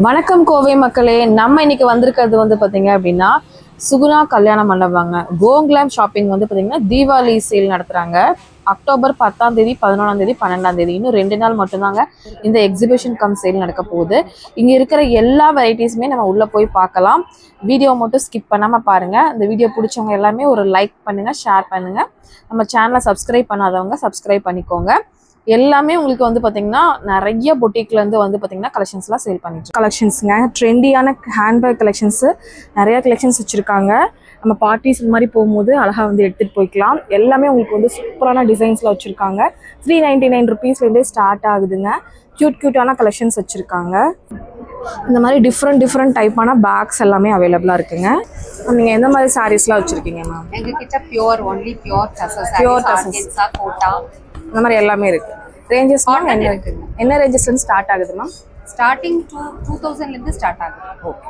வணக்கம் கோவை மக்களே. நம்ம இன்னைக்கு வந்திருக்கிறது வந்து பாத்தீங்க அப்படின்னா சுகுணா கல்யாண மண்டபங்க. கோகுலம் ஷாப்பிங் வந்து பாத்தீங்கன்னா தீபாவளி சேல் நடத்துறாங்க. அக்டோபர் 10ஆம் தேதி 11ஆம் தேதி 12ஆம் தேதி இன்னும் 2 நாள் மட்டும்தாங்க இந்த எக்ஸிபிஷன் கம் சேல் நடக்க போகுது. இங்க இருக்கிற எல்லா வெரைட்டிஸுமே நம்ம உள்ள போய் பார்க்கலாம். வீடியோ மட்டும் ஸ்கிப் பண்ணாம பாருங்க. இந்த வீடியோ பிடிச்சவங்க எல்லாமே ஒரு லைக் பண்ணுங்க, ஷேர் பண்ணுங்க. நம்ம சேனலை சப்ஸ்கிரைப் பண்ணாதவங்க சப்ஸ்கிரைப் பண்ணிக்கோங்க. எல்லாமே உங்களுக்கு வந்து பார்த்தீங்கன்னா நிறைய பொட்டிக்லேருந்து வந்து பார்த்தீங்கன்னா கலெக்ஷன்ஸ்லாம் சேல் பண்ணிட்டு கலெக்ஷன்ஸுங்க. ட்ரெண்டியான ஹேண்ட்பேக் கலெக்ஷன்ஸு நிறைய கலெக்ஷன்ஸ் வச்சுருக்காங்க. நம்ம பார்ட்டிஸ் இந்த மாதிரி போகும்போது அழகாக வந்து எடுத்துகிட்டு போய்க்கலாம். எல்லாமே உங்களுக்கு வந்து சூப்பரான டிசைன்ஸில் வச்சுருக்காங்க. 399 ருபீஸ்லேருந்தே ஸ்டார்ட் ஆகுதுங்க. க்யூட்டான கலெக்ஷன்ஸ் வச்சுருக்காங்க. இந்த மாதிரி டிஃப்ரெண்ட் டைப்பான பேக்ஸ் எல்லாமே அவைலபிளாக இருக்குங்க. நீங்கள் எந்த மாதிரி சாரீஸ்லாம் வச்சுருக்கீங்க மேம்? எங்ககிட்ட பியூர் ஒன்லி பியூர் டசஸ், கோட்டா இந்த மாதிரி எல்லாமே இருக்குது. ரேஞ்சஸ் என்ன ரேஞ்சஸ்லேருந்து ஸ்டார்ட் ஆகுது மேம்? ஸ்டார்டிங் 2000 இருந்து ஸ்டார்ட் ஆகுது. Okay.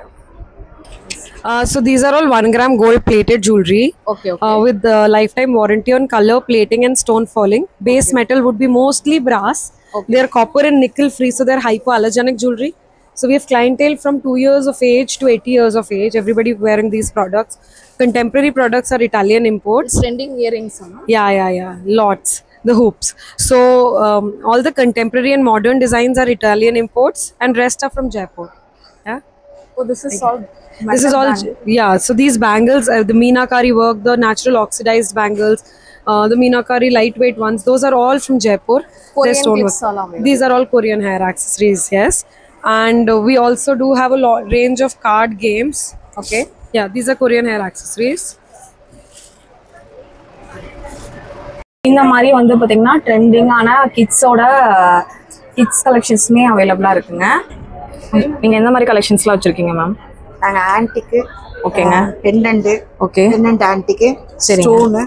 So these are all 1 gram gold plated jewelry. Okay. With lifetime warranty on color, plating and stone falling. Base metal would be mostly brass. They are copper and nickel free, so they are hypoallergenic jewelry. So we have clientele from 2 years of age to 80 years of age. Everybody wearing these products. Contemporary products are Italian imports. Trending earrings, huh? Yeah. Lots. The hoops. So all the contemporary and modern designs are Italian imports, and rest are from Jaipur. Yeah. Oh, this is all. This is all. Yeah. So these bangles, the meenakari work, the natural oxidized bangles, the meenakari lightweight ones, those are all from Jaipur. Korean kits all available. These are all Korean hair accessories. Yes. And we also do have a range of card games. Okay. Yeah. These are Korean hair accessories. இந்த மாதிரி வந்து பார்த்தீங்கன்னா ட்ரெண்டிங்கான kids கலெக்ஷன்ஸுமே அவைலபிளாக இருக்குங்க. நீங்கள் எந்த மாதிரி கலெக்ஷன்ஸ்லாம் வச்சுருக்கீங்க மேம்? நாங்கள் ஆன்டிக்கு, ஓகேங்க, pendant, okay, pendant antique, stone,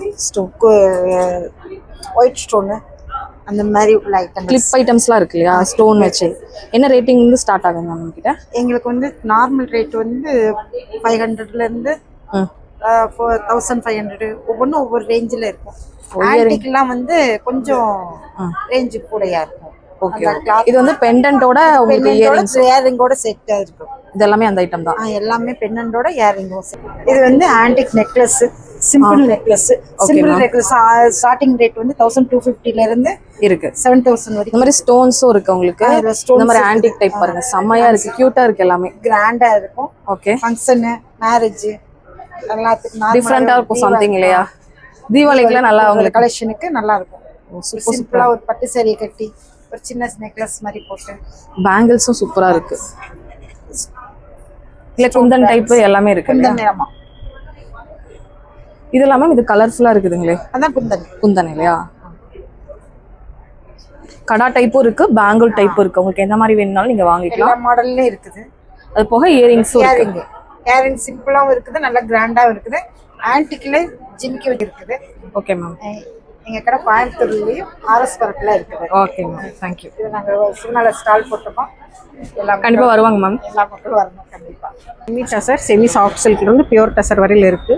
white stone, அந்த மாதிரி உள்ள ஐட்டம், கிளிப் ஐட்டம்ஸ்லாம் இருக்கு இல்லையா? ஸ்டோன் வச்சு என்ன ரேட்டிங் வந்து ஸ்டார்ட் ஆகுங்க மேம் கிட்ட? எங்களுக்கு வந்து நார்மல் ரேட் வந்து 500லேருந்து 4500 ஒவ்வொன்றும் ஒவ்வொரு ரேஞ்சில் இருக்கும். ஆன்டிக்லாம் வந்து கொஞ்சம் ரேஞ்சு கூடயா இருக்கும். ஓகே. இது வந்து பெண்டன்ட்டோட உங்களுக்கு இயரிங்கோட செட்டா இருக்கும். இது எல்லாமே அந்த ஐட்டம் தான். எல்லாமே பெண்டன்ட்டோட இயரிங்கோட செட். இது வந்து antique necklace, simple necklace. Simple necklace starting rate வந்து 1250 ல இருந்து இருக்கு 7000 வரைக்கும். இந்த மாதிரி ஸ்டோன்ஸும் இருக்கு உங்களுக்கு. இந்த மாதிரி ஆன்டிக் டைப் பாருங்க, செம்மையா இருக்கு, கியூட்டா இருக்கு, எல்லாமே கிராண்டா இருக்கும். ஓகே. ஃபங்க்ஷன், மேரேஜ் எல்லாத்துக்கும் டிஃபரெண்டா இருக்கும் சம்திங் இல்லையா? தீபாவளிக்குலாம் நல்லா உங்களுக்கு கலெக்ஷனுக்கு நல்லா இருக்கும். சிம்பிளா ஒரு பட்டு saree கட்டி ஒரு சின்ன நெக்லஸ் மாதிரி போட்டு, பேங்கிள்ஸும் சூப்பரா இருக்கு. இல்ல குந்தன் டைப் எல்லாமே இருக்கு. குந்தன், இது எல்லாமே இது கலர்ஃபுல்லா இருக்குதுங்களே, அதான் குந்தன் இல்லையா? கடா டைப்பும் இருக்கு, பேங்கிள் டைப்பும் இருக்கு. உங்களுக்கு எந்த மாதிரி வேணும்னாலும் நீங்க வாங்கிக்கலாம். எல்லா மாடல்ல இருக்குது. அது போக இயரிங்ஸும் இருக்கு. இயரிங் சிம்பிளாவும் இருக்குது, நல்ல கிராண்டாவும் இருக்குது. ஆன்டிக்ல ஜிமிக்கி இருக்குது. Okay ma'am. எங்க கடை கோயம்புத்தூர்லயும் ஆர்எஸ் பரப்புல இருக்குது. Okay ma'am, thank you. இது நாங்க சிக்னல்ல ஸ்டால் போட்டுருக்கோம். எல்லாம் கண்டிப்பா வருவாங்க மேம். எல்லா மக்களும் வரணும் கண்டிப்பா. செமி டசர், செமி சாஃப்ட் சில்க்ல இருந்து பியூர் டசர் வரையில இருக்கு.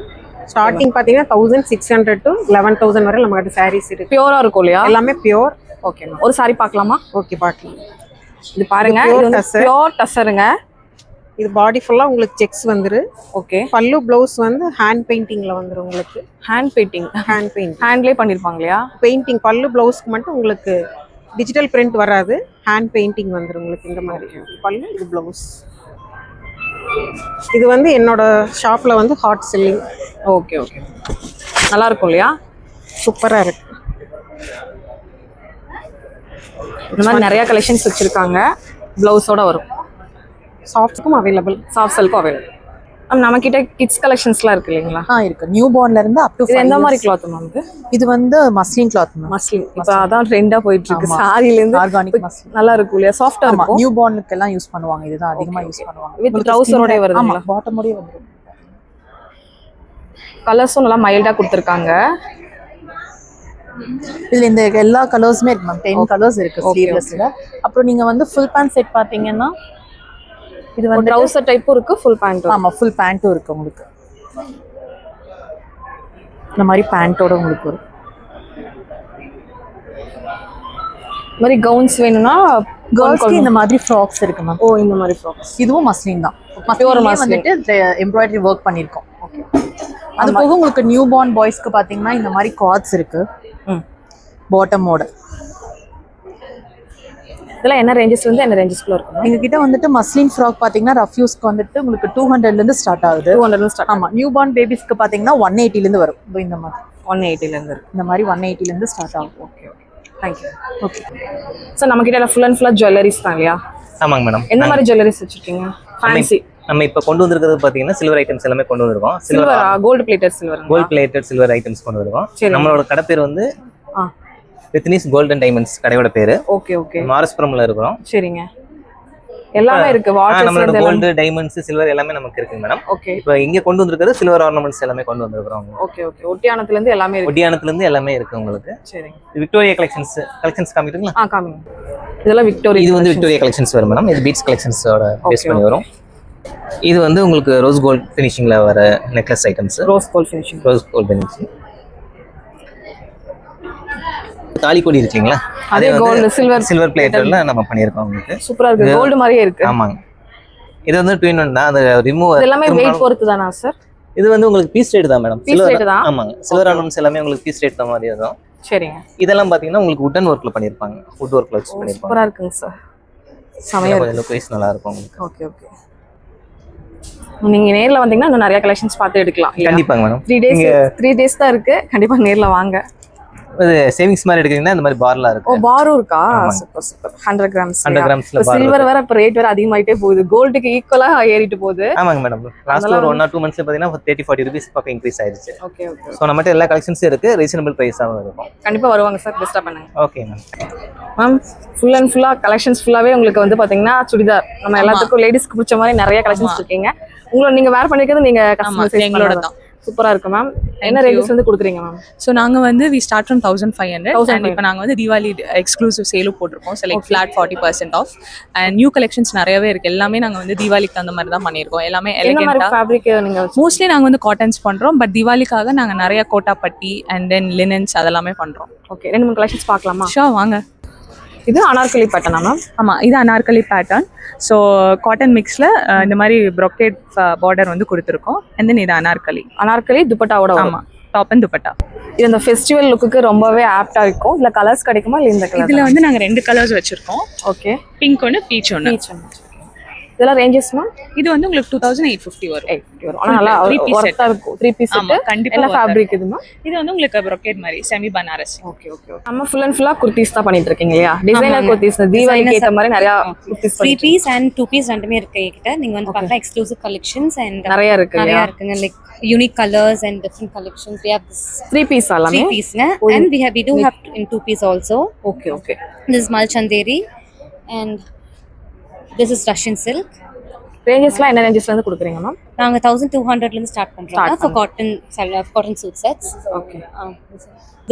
ஸ்டார்டிங் பாத்தீங்கன்னா 1600 to 11000 வரை நம்ம கிட்ட சாரீஸ் இருக்கு. பியூரா இருக்கும் இல்லையா? எல்லாமே பியூர். Okay ma'am. ஒரு சாரி பார்க்கலாமா? ஓகே, பார்க்கலாம். இது பாருங்க, இது பியூர் டசருங்க. இது பாடி ஃபுல்லா உங்களுக்கு செக்ஸ் வந்துரு. ஓகே. பல்லு ப்ளவுஸ் வந்து ஹேண்ட் பெயிண்டிங்ல வந்துரும் உங்களுக்கு. ஹேண்ட் பெயிண்டிங், ஹேண்ட்லயே பண்ணிருப்பாங்க இல்லையா? பெயிண்டிங் பல்லு ப்ளவுஸ்க்கு மட்டும் உங்களுக்கு டிஜிட்டல் பிரிண்ட் வராது, ஹேண்ட் பெயிண்டிங் வந்துரும் உங்களுக்கு. இந்த மாதிரி பல்லு, இது ப்ளவுஸ். இது வந்து என்னோட ஷாப்ல வந்து ஹாட் செல்லிங். ஓகே. நல்லா இருக்கும் இல்லையா? சூப்பரா இருக்கு. இந்த மாதிரி நிறைய கலெக்ஷன்ஸ் வச்சிருக்காங்க. பிளவுஸோட வரும். சாஃப்ட்க்கும் அவைலபிள், சாஃப்ட் சில்க்கும் அவைலபிள். நம்ம கிட்ட கிட்ஸ் கலெக்ஷன்ஸ்லாம் இருக்கு இல்லைங்களா? இருக்கு. நியூ பார்ன்ல இருந்து அப் டு எந்த மாதிரி கிளாத் மேம்? இது வந்து மஸ்லின் கிளாத் மேம். மஸ்லின் இப்போ அதான் ட்ரெண்டா போயிட்டு இருக்கு. சாரில இருந்து ஆர்கானிக் மஸ்லின் நல்லா இருக்கும் இல்லையா? சாஃப்ட்டா இருக்கும். நியூ பார்னுக்கு எல்லாம் யூஸ் பண்ணுவாங்க. இதுதான் அதிகமா யூஸ் பண்ணுவாங்க. வித் ட்ரவுசரோட வருதுங்களா? பாட்டமோடயே வந்துரும். கலர்ஸும் நல்லா மைல்டா கொடுத்திருக்காங்க. இதுல இந்த எல்லா கலர்ஸுமே இருக்கு மேம். 10 கலர்ஸ் இருக்கு ஸ்லீவ்லெஸ்ல. அப்புறம் நீங்க வந்து ஃபுல் பேண்ட் செட் பாத்தீங்கன்னா இது வந்து ட்ரவுசர் டைப்பும் இருக்கு, ஃபுல் பேண்ட். ஆமா, ஃபுல் பேண்ட்டும் இருக்கு உங்களுக்கு. இந்த மாதிரி பேண்டோட உங்களுக்கு வரும். இந்த மாதிரி கவுன்ஸ் வேணும்னா கேர்ள்ஸ்க்கு இந்த மாதிரி ஃப்ராக்ஸ் இருக்கு மேம். ஓ இந்த மாதிரி ஃப்ராக்ஸ். இதுவும் மஸ்லின் தான். Pure muslin muslin. வந்துட்டு எம்ப்ராய்டரி ஒர்க் பண்ணிருக்கோம். ஓகே. அது போக உங்களுக்கு நியூ பார்ன் பாய்ஸ்க்கு பாத்தீங்கன்னா இந்த மாதிரி கார்ட்ஸ் இருக்கு. பாட்டமோட. இதெல்லாம் என்ன ரேஞ்சஸ்ல இருந்து என்ன ரேஞ்சஸ்க்குள்ள இருக்கும்? எங்க கிட்ட வந்துட்டு மஸ்லின் ஃப்ராக் பாத்தீங்கன்னா ரஃப் யூஸ்க்கு வந்துட்டு உங்களுக்கு 200ல இருந்து ஸ்டார்ட் ஆகுது. 200 ல ஸ்டார்ட். ஆமா. நியூ பார்ன் பேபிஸ்க்கு பாத்தீங்கன்னா 180ல இருந்து வரும். இந்த மாதிரி 180 ல இருந்து இருக்கு. இந்த மாதிரி 180ல இருந்து ஸ்டார்ட் ஆகும். Okay okay. Thank you. Okay. So நம்ம கிட்ட ஃபுல் அண்ட் ஃபுல்லா ஜுவல்லரிஸ் தான் இல்லையா? ஆமாங்க மேடம். என்ன மாதிரி ஜுவல்லரிஸ் வச்சிருக்கீங்க? ஃபேன்சி. நம்ம இப்ப கொண்டு வந்திருக்கிறது பாத்தீங்கன்னா சில்வர் ஐட்டம்ஸ் எல்லாமே கொண்டு வந்திருக்கோம். சில்வரா? Gold plated silver. Gold plated silver items கொண்டு வந்திருக்கோம். நம்மளோட கடை பேர் வந்து வித்னிஸ் கோல்டன் டைமண்ட்ஸ் கடையோட பேரு. Okay okay. மாரஸ்புரம்ல இருக்கிறோம். சரிங்க. எல்லாமே இருக்கு. வாட்சஸ் நம்மளோட கோல்ட் டைமண்ட்ஸ் சில்வர் எல்லாமே நமக்கு இருக்கு மேடம். ஓகே. இப்போ இங்க கொண்டு வந்திருக்கிறது சில்வர் ஆர்னமெண்ட்ஸ் எல்லாமே கொண்டு வந்திருக்கோம். Okay okay. ஒட்டியானத்துல இருந்து எல்லாமே இருக்கு. ஒட்டியானத்துல இருந்து எல்லாமே இருக்கு உங்களுக்கு. சரிங்க. விக்டோரியா கலெக்ஷன்ஸ் காமிக்கிறீங்களா? காமிங்க. இதெல்லாம் விக்டோரியா. இது வந்து விக்டோரியா கலெக்ஷன்ஸ் வரும் மேடம். இது பீட்ஸ் கலெக்ஷன்ஸோட பேஸ் பண்ணி வரும். இது வந்து உங்களுக்கு ரோஸ் கோல்ட் ஃபினிஷிங்ல வர necklace items. Rose gold finishing. தாலி கொடி இருக்குங்களா? அதே கோல்ட் சில்வர் பிளேட்டர்ல நம்ம பண்ணிருக்கோம் உங்களுக்கு. சூப்பரா இருக்கு. கோல்ட் மாதிரியே இருக்கு. ஆமாங்க. இது வந்து ட்வின் ஒன் தான். அது ரிமூவ் எல்லாமே வெயிட் பொறுத்து தானா சார்? இது வந்து உங்களுக்கு பீஸ் ரேட் தான் மேடம். பீஸ் ரேட் தான். ஆமாங்க. சில்வர் ஆர்னமெண்ட்ஸ் எல்லாமே உங்களுக்கு பீஸ் ரேட் தான் மாதிரி இருக்கும். சரிங்க. இதெல்லாம் பாத்தீங்கன்னா உங்களுக்கு வுடன் ஒர்க்ல பண்ணிருப்பாங்க. வுட் ஒர்க்ல வச்சு பண்ணிருப்பாங்க. சூப்பரா இருக்குங்க சார். சமையல் கொஞ்சம் பிரைஸ் நல்லா இருக்கும் உங்களுக்கு. Okay okay. நீங்க நேர்ல வந்தீங்கன்னா இன்னும் நிறைய கலெக்ஷன்ஸ் பார்த்து எடுக்கலாம். கண்டிப்பாங்க மேடம். 3 டேஸ் தான் இருக்கு. கண்டிப்பா நேர்ல வாங்க. இது சேவிங்ஸ் மாதிரி எடுக்கீங்கன்னா இந்த மாதிரி பார்லாம் இருக்கு. ஓ பாரும் இருக்கா? Super super. 100 கிராம்ஸ். 100 கிராம்ஸ்ல பார். சில்வர் வேற இப்ப ரேட் வேற அதிகமாயிட்டே போகுது. கோல்டுக்கு ஈக்குவலா ஏறிட்டு போகுது. ஆமாங்க மேடம். லாஸ்ட் ஒரு 1 or 2 monthsல பாத்தீங்கன்னா 30-40 ரூபீஸ் பக்கம் இன்க்ரீஸ் ஆயிருச்சு. Okay okay. சோ நம்மட்ட எல்லா கலெக்ஷன்ஸும் இருக்கு. ரீசனபிள் பிரைஸாவும் இருக்கும். கண்டிப்பா வருவாங்க சார். பெஸ்டா பண்ணுங்க. Okay ma'am. Ma'am full and ஃபுல்லா கலெக்ஷன்ஸ் ஃபுல்லாவே உங்களுக்கு வந்து பாத்தீங்கன்னா சுடிதார் நம்ம எல்லாத்துக்கும் லேடிஸ்க்கு பிடிச்ச மாதிரி நிறைய கலெக்ஷன்ஸ் இருக்கீங்க. உங்களை நீங்க வேர் பண்ணிக்கிறது நீங்க கஸ்டமைஸ் எங்களோட தான். சூப்பரா இருக்கு மேம். என்ன ரேஞ்சஸ் வந்து கொடுக்குறீங்க மேம்? ஸோ நாங்கள் வந்து வி ஸ்டார்ட் ஃப்ரம் 1500 அண்ட் இப்போ நாங்கள் வந்து தீபாவளி எக்ஸ்க்ளூசிவ் சேலும் போட்டிருக்கோம். So like flat 40% off and new collections நிறையவே இருக்குது. எல்லாமே நாங்கள் வந்து தீபாவளிக்கு அந்த மாதிரி தான் பண்ணியிருக்கோம். எல்லாமே எலிகெண்டாக ஃபேப்ரிக் நீங்கள் மோஸ்ட்லி நாங்கள் வந்து காட்டன்ஸ் பண்ணுறோம். பட் தீபாவளிக்காக நாங்கள் நிறைய கோட்டாப்பட்டி அண்ட் தென் லினன்ஸ் அதெல்லாமே பண்ணுறோம். ஓகே. 2-3 கலெக்ஷன்ஸ் பார்க்கலாமா? ஷோர் வாங்க. இது அனார்கலி பேட்டர்னா மேம்? ஆமாம், இது அனார்கலி பேட்டர்ன். ஸோ காட்டன் மிக்ஸில் இந்த மாதிரி ப்ரொக்கேட் பார்டர் வந்து கொடுத்துருக்கோம். அண்ட் தென் இது அனார்கலி துப்பட்டாவோட. ஆமாம், டாப் அண்ட் துப்பட்டா. இது இந்த ஃபெஸ்டிவல் லுக்குக்கு ரொம்பவே ஆப்டா இருக்கும். இல்லை கலர்ஸ் கிடைக்குமா? இல்லை இந்த கலர்? இதில் வந்து நாங்கள் 2 கலர்ஸ் வச்சுருக்கோம். ஓகே. பிங்க் ஒன்று, பீச் ஒன்று. இதெல்லாம் ரேஞ்சஸ் மேம்? இது வந்து உங்களுக்கு 2850 வரும். 850 வரும். ஆனா நல்லா ஒர்த்தா இருக்கும். 3 பீஸ் செட். கண்டிப்பா. என்ன ஃபேப்ரிக் இதுமா? இது வந்து உங்களுக்கு ப்ரோக்கேட் மாதிரி செமி பனாரசி. Okay okay. நம்ம ஃபுல் அண்ட் ஃபுல்லா குர்தீஸ் தான் பண்ணிட்டு இருக்கீங்க இல்லையா? டிசைனர் குர்தீஸ் தீபாவளிக்கு ஏத்த மாதிரி நிறைய குர்தீஸ் 3 பீஸ் அண்ட் 2 பீஸ் ரெண்டுமே இருக்கு கிட்ட. நீங்க வந்து பார்க்கலாம் எக்ஸ்க்ளூசிவ் கலெக்ஷன்ஸ் அண்ட் நிறைய இருக்குங்க. Like unique colours and different collections. We have this 3 piece alame 3 piece na and we do have in 2 piece also. Okay. This is Malchanderi and this is Russian silk. Ranges la enna ranges la irundhu kudukreenga ma'am? நாங்க 1200 ல இருந்து start பண்றோம் for cotton suit sets. Okay.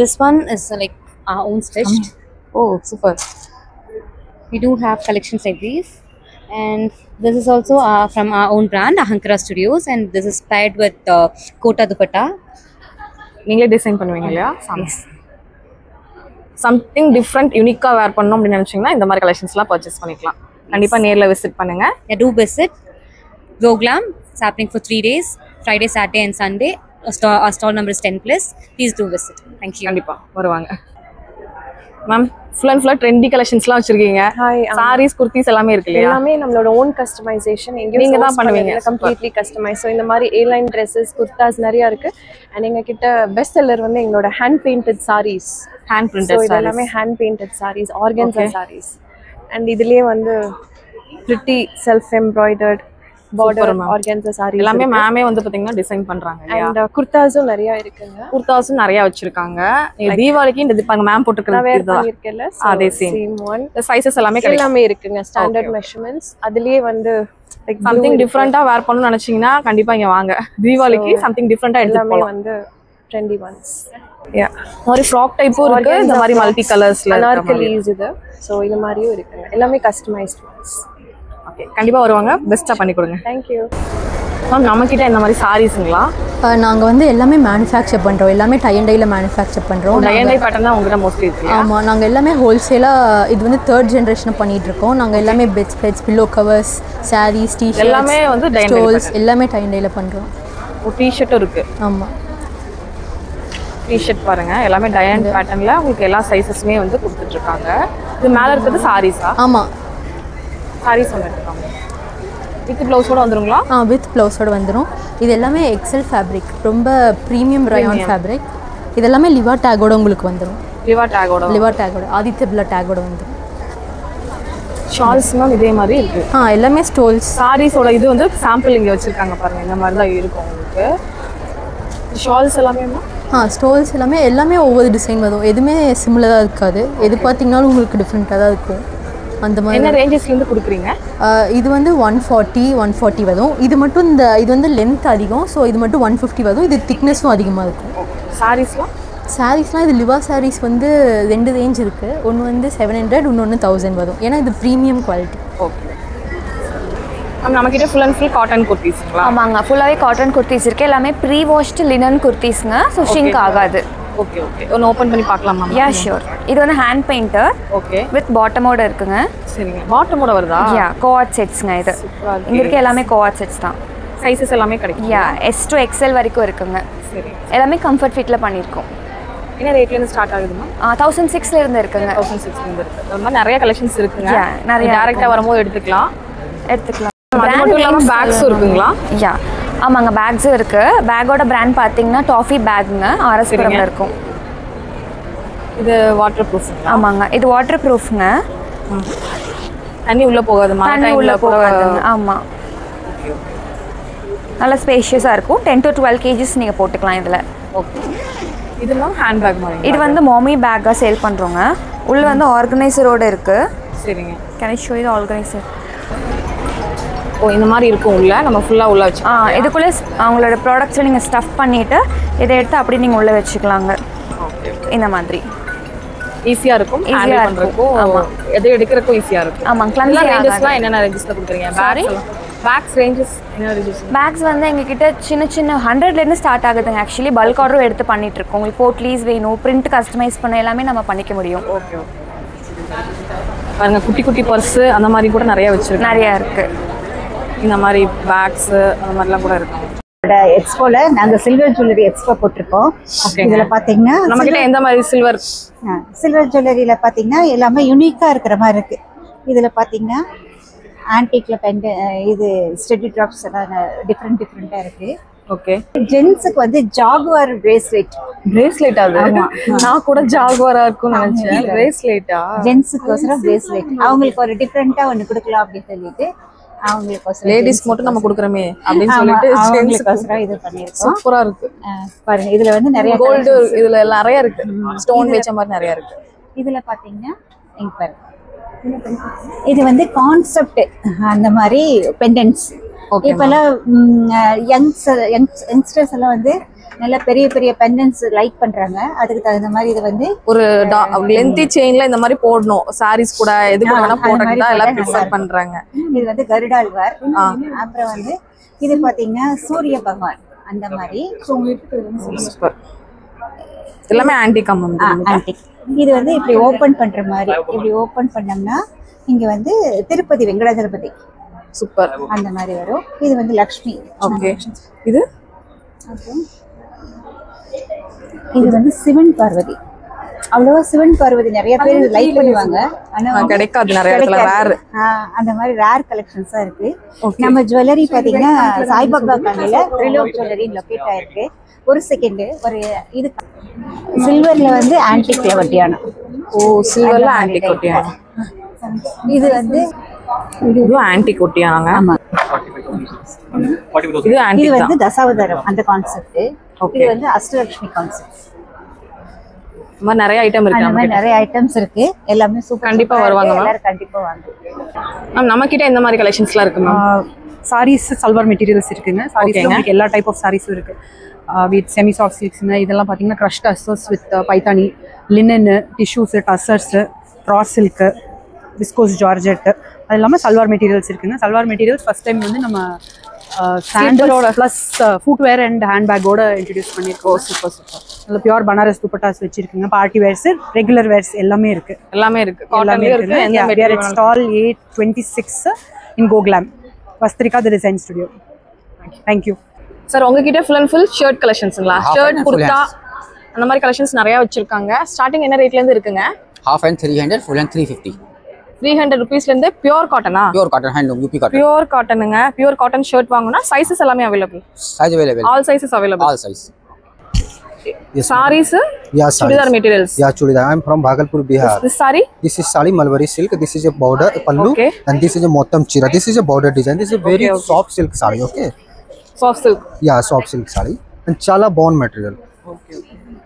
This one is like our own stitched. Oh, super. We do have collections like these. And this is also from our own brand, Ahankara Studios, and this is paired with Kota Dupatta. நீங்களே design பண்ணுவீங்க இல்லையா? Something different யூனிக்கா வேர் பண்ணனும் அப்படி நினைச்சீங்கன்னா இந்த மாதிரி கலெக்ஷன்ஸ்லாம் purchase பண்ணிக்கலாம். கண்டிப்பா நேர்ல விசிட் பண்ணுங்க. Yeah, do visit Goglam. It's happening for 3 days, Friday, Saturday and Sunday. Our stall number is 10+. Please do visit. Thank you. கண்டிப்பா வருவாங்க. மேம் ஃபுல் அண்ட் ஃபுல்லா ட்ரெண்டி கலெக்ஷன்ஸ்லாம் வச்சிருக்கீங்க. சாரீஸ் குர்தீஸ் எல்லாமே இருக்கு இல்லையா? எல்லாமே நம்மளோட ஓன் கஸ்டமைசேஷன். நீங்க தான் பண்ணுவீங்க. Completely customise. ஸோ இந்த மாதிரி ஏலைன் ட்ரெஸ்ஸஸ் குர்தாஸ் நிறைய இருக்கு. அண்ட் எங்க கிட்ட பெஸ்ட் செல்லர் வந்து எங்களோட hand painted sarees. Hand printed sarees எல்லாமே hand painted sarees, organza sarees. And இதுலயே வந்து pretty self embroidered border organza sarees எல்லாமே மேமே வந்து பாத்தீங்கன்னா டிசைன் பண்றாங்க இல்லையா? and kurtasum நிறைய இருக்குங்க. kurtasum நிறைய வச்சிருக்காங்க. தீபாவளிக்கு இந்த பாங்க மேம் போட்டுக்கிறது இருக்குல்ல, அதே சேம் ஒன். சைஸஸ் எல்லாமே இருக்குங்க. Standard measurements. அதுலயே வந்து லைக் சம்திங் டிஃபரண்டா வேர் பண்ணனும்னு நினைச்சீங்கன்னா கண்டிப்பா இங்க வாங்க. தீபாவளிக்கு சம்திங் டிஃபரண்டா எடுத்து போலாம். வந்து ட்ரெண்டி ஒன்ஸ். யா, ஒரு ஃப்ராக் டைப்பும் இருக்கு. இந்த மாதிரி மல்டி கலர்ஸ்ல அனார்கலிஸ் இது. சோ இந்த மாதிரியும் இருக்குங்க. எல்லாமே கஸ்டமைஸ்ட் ஒன்ஸ். ஓகே, கண்டிப்பா வருவாங்க. பெஸ்டா பண்ணி கொடுங்க. Thank you. மேம் நம்மக்கிட்ட இந்த மாதிரி சாரீஸுங்களா? நாங்கள் வந்து எல்லாமே மேனுஃபேக்சர் பண்ணுறோம், எல்லாமே டை அண்ட் டையில் மேனுஃபேக்சர் பண்ணுறோம். டை அண்ட் டை பேட்டர்ன் தான் உங்கள்கிட்ட மோஸ்ட்லி இருக்கு. ஆமாம், நாங்கள் எல்லாமே ஹோல்சேலாக இது வந்து 3rd ஜென்ரேஷனை பண்ணிகிட்ருக்கோம். நாங்கள் எல்லாமே beds pillow covers, saris, T shirt எல்லாமே வந்து ஸ்டோல்ஸ் எல்லாமே டை அண்ட் டையில் பண்ணுறோம். ஒரு டிஷர்ட்டும் இருக்குது. ஆமாம், டிஷர்ட் பாருங்கள், எல்லாமே டை அண்ட் பேட்டர்னில் உங்களுக்கு எல்லா சைஸஸுமே வந்து கொடுத்துட்ருக்காங்க. இது மேலே இருக்கிறது சாரீஸா? ஆமாம், சாரீஸ் வந்துருக்காங்க. வித் ப்ளவுஸோடு வந்துருங்களா? வித் ப்ளவுஸோடு வந்துடும். இது எல்லாமே எக்ஸல் ஃபேப்ரிக், ரொம்ப ப்ரீமியம் ரயான் ஃபேப்ரிக். இது எல்லாமே லிவா டேகோட உங்களுக்கு வந்துடும். லிவா டேகோட ஆதித்ய பில்லா டேகோட வந்துடும். ஷால்ஸ் மேம் இதே மாதிரி இருக்குது. எல்லாமே ஸ்டோல்ஸ். சாரீஸோட இது வந்து சாம்பிள் இங்கே வச்சுருக்காங்க பாருங்கள், இந்த மாதிரி தான் இருக்கும் உங்களுக்கு. ஷால்ஸ் எல்லாமே ஸ்டோல்ஸ் எல்லாமே ஒவ்வொரு டிசைன் வரும், எதுவுமே சிமிலராக இருக்காது. எது பார்த்தீங்கன்னாலும் உங்களுக்கு டிஃப்ரெண்ட்டாக தான் இருக்கும். அந்த மாதிரி என்ன ரேஞ்சஸ்லேருந்து கொடுக்குறீங்க? இது வந்து 140 வரும். இது மட்டும் இது வந்து லென்த் அதிகம், ஸோ இது மட்டும் 150 வரும். இது திக்னஸும் அதிகமாக இருக்கும். சாரீஸ்லாம் இது லிவா சாரீஸ் வந்து 2 ரேஞ்ச் இருக்குது. ஒன்று வந்து 700, இன்னொன்று 1000 வரும். ஏன்னா இது ப்ரீமியம் குவாலிட்டி. ஓகே, நம்மக்கிட்ட ஃபுல் அண்ட் ஃபுல் காட்டன் குர்த்திஸ்ங்களா? ஆமாங்க, ஃபுல்லாகவே காட்டன் குர்த்திஸ் இருக்குது. எல்லாமே ப்ரீ வாஷ்டு லினன் குர்த்திஸ்ங்க. ஸோ ஷிங்க் ஆகாது. ஓகே ஓகே, ஒன்று ஓப்பன் பண்ணி பார்க்கலாமா? Yeah sure. இது வந்து ஹேண்ட் பெயிண்டர். ஓகே, வித் பாட்டமோட இருக்குங்க. சரிங்க, பாட்டமோட வருதா? யா, கோஆட் செட்ஸ்ங்க. இது இங்கே இருக்க எல்லாமே கோஆட் செட்ஸ் தான். சைஸஸ் எல்லாமே கிடைக்கும். யா, S to XL வரைக்கும் இருக்குங்க. சரி, எல்லாமே கம்ஃபர்ட் ஃபிட்டில் பண்ணியிருக்கோம். என்ன ரேட்லேருந்து ஸ்டார்ட் ஆகுதுமா? 1006 இருக்குங்க. 1006 இருக்குது. அது மாதிரி நிறைய கலெக்ஷன்ஸ் இருக்குங்க. நிறைய டேரெக்டாக வரும்போது எடுத்துக்கலாம். அது மட்டும் இல்லாமல் பேக்ஸும் இருக்குங்களா? யா, ஆமாங்க, பேக்ஸும் இருக்குது. பேக்கோட பிராண்ட் பார்த்தீங்கன்னா டாஃபி பேக்குங்க, RS இருக்கும். இது வாட்டர் ப்ரூஃப்? ஆமாங்க, இது வாட்டர் ப்ரூஃப்ங்க. தண்ணி உள்ளே போகாது? தண்ணி உள்ளே போகாதுங்க. ஆமாம், நல்லா ஸ்பேஷியஸாக இருக்கும். 10 to 12 kgs நீங்கள் போட்டுக்கலாம் இதில். ஓகே, இதெல்லாம் ஹேண்ட் பேக் மாதிரி? இது வந்து மாமி பேக்காக சேல் பண்ணுறோங்க. உள்ள வந்து ஆர்கனைசரோடு இருக்குது. சரிங்க, கேன் ஐ ஷோ இது ஆர்கனைசர்? இந்த மாதிரி இருக்கும் உள்ள, நம்ம ஃபுல்லாக உள்ள வச்சு இதுக்குள்ளே அவங்களோட ப்ராடக்ட்ஸை நீங்கள் ஸ்டஃப் பண்ணிவிட்டு இதை எடுத்து அப்படி நீங்கள் உள்ளே வச்சுக்கலாங்க. இந்த மாதிரி ஈஸியாக இருக்கும். ஈஸியாக இருக்கும். ஆமாம், எது எடுக்கிறதுக்கும் ஈஸியாக இருக்கும். ஆமாம். ரேஞ்சஸ்லாம் என்னென்ன ரேஞ்சஸில் கொடுக்குறீங்க? பேக்ஸ் ரேஞ்சஸ் என்ன ரேஞ்சஸ்? பேக்ஸ் வந்து எங்ககிட்ட சின்ன 100லேருந்து ஸ்டார்ட் ஆகுதுங்க. ஆக்சுவலி பல்க் ஆர்டரும் எடுத்து பண்ணிகிட்ருக்கோம். உங்களுக்கு போர்ட்லீஸ் வேணும், பிரிண்ட் கஸ்டமைஸ் பண்ண எல்லாமே நம்ம பண்ணிக்க முடியும். ஓகே ஓகே, பாருங்க, குட்டி குட்டி பர்ஸு அந்த மாதிரி கூட நிறைய வச்சுருக்கோம். நிறையா இருக்குது. இந்த மாதிரி பேக்ஸு அந்த மாதிரிலாம் கூட இருக்கும். எக்ஸ்போல நாங்கள் சில்வர் ஜுவல்லரி எக்ஸ்போ போட்டிருக்கோம். இதில் பார்த்தீங்கன்னா நம்மகிட்ட எந்த மாதிரி சில்வர் ஜுவல்லரியில் பார்த்தீங்கன்னா எல்லாமே யூனிக்காக இருக்கிற மாதிரி இருக்குது. இதில் பார்த்தீங்கன்னா ஆன்டிக்கில் இது ஸ்டெடி ட்ராப்ஸ் எல்லாம் டிஃப்ரெண்ட்டாக இருக்குது. ஓகே, ஜென்ஸுக்கு வந்து ஜாகுவார் பிரேஸ்லெட் அது நான் கூட ஜாகுவாரா இருக்கும்னு நினைச்சேன். பிரேஸ்லெட்டா? ஜென்ஸுக்கு பிரேஸ்லெட் அவங்களுக்கு ஒரு டிஃப்ரெண்ட்டாக ஒன்று கொடுக்கலாம் அப்படின்னு சொல்லிட்டு அவங்களுக்கு லேடிஸ் மட்டும் நம்ம கொடுக்குறோமே அப்படின்னு சொல்லிட்டு இது பண்ணியிருக்கோம். சூப்பரா இருக்கு பாருங்க. இதுல வந்து நிறைய கோல்டு, இதுல நிறைய இருக்கு, ஸ்டோன் வச்ச மாதிரி நிறைய இருக்கு. இதுல பாத்தீங்கன்னா இங்க பாருங்க, இது வந்து கான்செப்ட் அந்த மாதிரி பெண்டன்ட்ஸ். இப்பெல்லாம் யங்ஸ்டர்ஸ் எல்லாம் வந்து நல்ல பெரிய பெரிய பெண்டன்ட்ஸ் லைக் பண்றாங்க. அதுக்கு தகுந்த மாதிரி இது வந்து ஒரு லென்த்தி செயின்ல இந்த மாதிரி போடணும். சாரீஸ் கூட எது கூட வேணா போடுறதா எல்லாம் ப்ரிஃபர் பண்றாங்க. இது வந்து கருடாழ்வார். அப்புறம் வந்து இது பாத்தீங்கன்னா சூரிய பகவான் அந்த மாதிரி. எல்லாமே ஆன்டிகம். ஆன்டிக். இது வந்து இப்படி ஓபன் பண்ற மாதிரி, இப்படி ஓபன் பண்ணோம்னா இங்க வந்து திருப்பதி வெங்கடாஜலபதி சூப்பர் அந்த மாதிரி வரும். இது வந்து லக்ஷ்மி. ஓகே, இது இது வந்து சிவன் பார்வதி. அவ்வளவா சிவன் பார்வதி நிறைய பேர் லைக் பண்ணுவாங்க, ஆனா கிடைக்காது நிறைய இடத்துல. ரேர் அந்த மாதிரி ரேர் கலெக்ஷன்ஸா இருக்கு. நம்ம ஜுவல்லரி பாத்தீங்கன்னா சாய்பாபா காலையில த்ரிலோக் ஜுவல்லரி லொகேட் ஆயிருக்கு. ஒரு செகண்ட், ஒரு இது சில்வர்ல வந்து ஆன்டிக்ல வட்டியானம். ஓ, சில்வர்ல ஆன்டிக் ஒட்டியானம். இது வந்து இது ஆன்டிக் ஒட்டியானாங்க. ஆமா, இது ஆன்டிக். இது வந்து தசாவதாரம் அந்த கான்செப்ட். இது வந்து அஷ்டலட்சுமி கான்செப்ட். நம்ம நிறைய ஐட்டம் இருக்கு. நம்ம நிறைய ஐட்டம்ஸ் இருக்கு. எல்லாமே சூப்பர். கண்டிப்பா வருவாங்க. எல்லாரும் கண்டிப்பா வாங்க. மேம், நம்ம கிட்ட எந்த மாதிரி கலெக்ஷன்ஸ்லாம் இருக்கு மேம்? சாரீஸ், சல்வார் மெட்டீரியல்ஸ் இருக்குங்க. சாரீஸ் எல்லா டைப் ஆஃப் சாரீஸும் இருக்கு. வித் செமி சாஃப்ட் சில்க்ஸுங்க. இதெல்லாம் பார்த்தீங்கன்னா crushed tussars with Paithani, linen, tissues, tussars, ட்ராஸ் சில்க்கு, விஸ்கோஸ் ஜார்ஜெட்டு, அது இல்லாமல் சல்வார் மெட்டீரியல்ஸ் இருக்குங்க. சல்வார் மெட்டீரியல்ஸ் ஃபஸ்ட் டைம் வந்து நம்ம சாண்டலோட ப்ளஸ் ஃபுட்வேர் அண்ட் ஹேண்ட்பேக்கோட இன்ட்ரடியூஸ் பண்ணியிருக்கோம். Super super. நல்ல பியூர் பனாரஸ் துப்பட்டாஸ் வச்சிருக்கீங்க. பார்ட்டி வேர்ஸ், ரெகுலர் வேர்ஸ் எல்லாமே இருக்கு. எல்லாமே இருக்கு. எல்லாமே இருக்கு. We are at stall 826 in Goglam, Vastrika the design studio. Thank you. Sir உங்ககிட்ட ஃபுல் அண்ட் ஃபுல் ஷர்ட் கலெக்ஷன்ஸ்ங்களா? ஷர்ட், குர்தா அந்த மாதிரி கலெக்ஷன்ஸ் நிறைய வச்சிருக்காங்க. ஸ்டார்டிங் என்ன ரேட்ல இருந்து இருக்குங்க? Half and 300, full and 350. 300 rupeesல இருந்து பியூர் காட்டனா? Pure cotton, handloom, UP cotton. Pure காட்டனுங்க. பியூர் காட்டன் ஷர்ட் வாங்குனா சைஸஸ் எல்லாமே available. Size available. All sizes available. All size. Yes, sarees? Yeah, chudidar materials. Yeah, chudidar. I'm from Bhagalpur, Bihar. This saree? This is sari Malwari silk. This is a border pallu. Okay. And this is a motam chira. This is a border design. This is a very soft silk sari. Okay. Soft silk. Yeah, soft silk sari. And chala bond material. Okay.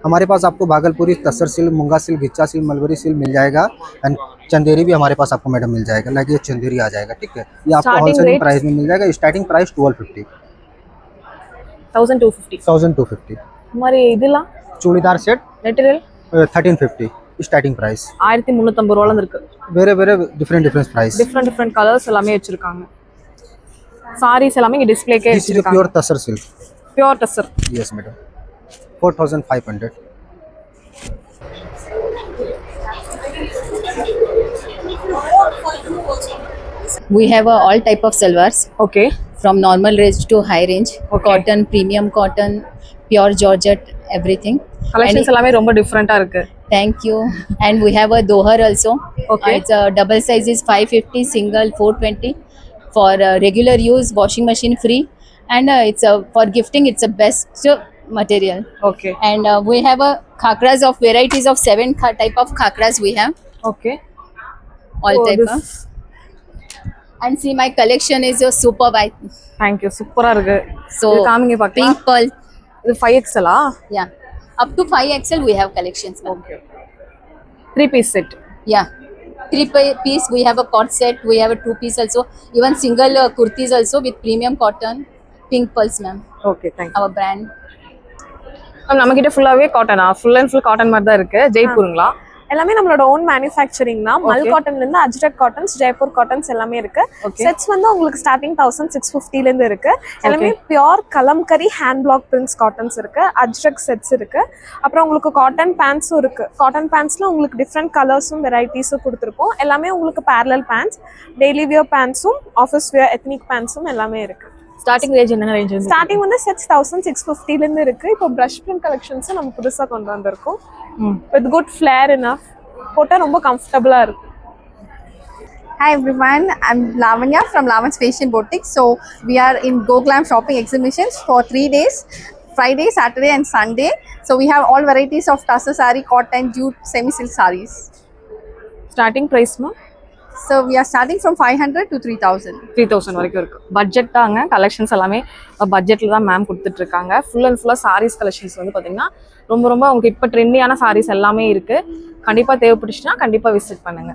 हमारे पास आपको भागलपुरी तसर silk, मुंगा silk, गिच्चा silk, mulberry silk मिल जाएगा and Chanderi भी हमारे पास आपको madam मिल जाएगा. Like ये चंदेरी आ जाएगा. ठीक है, ये आपको होलसेल प्राइस में मिल जाएगा. Starting price 1250. 1250. 1250. हमारे इधला churidar set material 1350 starting price. 1350 ரூபாயில இருந்து இருக்கு. வேற வேற டிஃபரண்ட் பிரைஸ். டிஃபரண்ட் கலர்ஸ் எல்லாமே வச்சிருக்காங்க. சாரீஸ் எல்லாமே இங்க டிஸ்ப்ளேக்கே வச்சிருக்காங்க. Pure tussar silk. Pure tussar. Yes madam. 4500. We have all type of salwars. Okay. From normal range to high range. Okay. Cotton, premium cotton, pure georgette, everything. Collections எல்லாமே ரொம்ப டிஃபரண்டா இருக்கு. Thank you. And we have a dohar also. Okay. It's a double size is 550, single 420. For regular use, washing machine free. And it's for gifting, it's a best material. Okay. And we have a khakras of varieties of 7 type of khakras we have. Okay. All type of. And see, my collection is super white. Thank you. சூப்பரா இருக்கு. So காமிங்க பார்க்கலாம். pink pearl. இது 5XL ah? Yeah. Up to 5XL we have collections. Okay. 3-piece set. Yeah. 3-piece we have a cord set. We have a 2-piece also. Even single kurtis also with premium cotton. Pink pearls, ma'am. Okay, thank you. Our brand. நம்ம கிட்ட ஃபுல்லாவே காட்டனா? Full and full cotton மாதிரி தான் இருக்கு. ஜெய்ப்பூருங்களா? எல்லாமே நம்மளோட own manufacturing தான். மல் காட்டன்ல இருந்து அஜ்ரக் காட்டன்ஸ், ஜெய்ப்பூர் காட்டன்ஸ் எல்லாமே இருக்கு. செட்ஸ் வந்து உங்களுக்கு ஸ்டார்டிங் 1650 ல இருந்து இருக்கு. எல்லாமே pure kalamkari hand black prints cottons இருக்கு. அஜ்ரக் செட்ஸ் இருக்கு. அப்புறம் உங்களுக்கு காட்டன் பேண்ட்ஸும் இருக்கு. காட்டன் பேண்ட்ஸ்ல உங்களுக்கு டிஃப்ரெண்ட் கலர்ஸும் வெரைட்டிஸும் கொடுத்துருக்கோம். எல்லாமே உங்களுக்கு parallel பேண்ட்ஸ், டெய்லி வியர் பேண்ட்ஸும், ஆஃபீஸ் வியர் எத்னிக் பேண்ட்ஸும் எல்லாமே இருக்கு. ஸ்டார்டிங் ரேஞ்ச் என்ன ரேஞ்ச்? ஸ்டார்டிங் வந்து செட்ஸ் 1650 ல இருந்து இருக்கு. இப்போ பிரஷ் பிரிண்ட் கலெக்ஷன்ஸ் நம்ம புதுசா கொண்டு வந்திருக்கோம். With good flare enough. போட்டா ரொம்ப கம்ஃபர்ட்டபிளா இருக்கும். Hi everyone, I'm Lavanya from Lavan's Fashion Boutique. So we are in Goglam shopping exhibitions for 3 days, Friday, Saturday and Sunday. So we have all varieties of tussar saree, cotton, jute, semi-silk sarees. Starting price ma? So we are starting from 500 to 3000. 3000 வரைக்கும் இருக்கு. Budget தாங்க. Collections எல்லாமே பட்ஜெட்ல தான் ma'am கொடுத்துட்டு இருக்காங்க. Full and ஃபுல்லா saris collections வந்து பாத்தீங்கன்னா ரொம்ப ரொம்ப உங்களுக்கு இப்போ ட்ரெண்டியான சாரீஸ் எல்லாமே இருக்கு. கண்டிப்பா தேவைப்பட்டுச்சுன்னா கண்டிப்பா விசிட் பண்ணுங்க.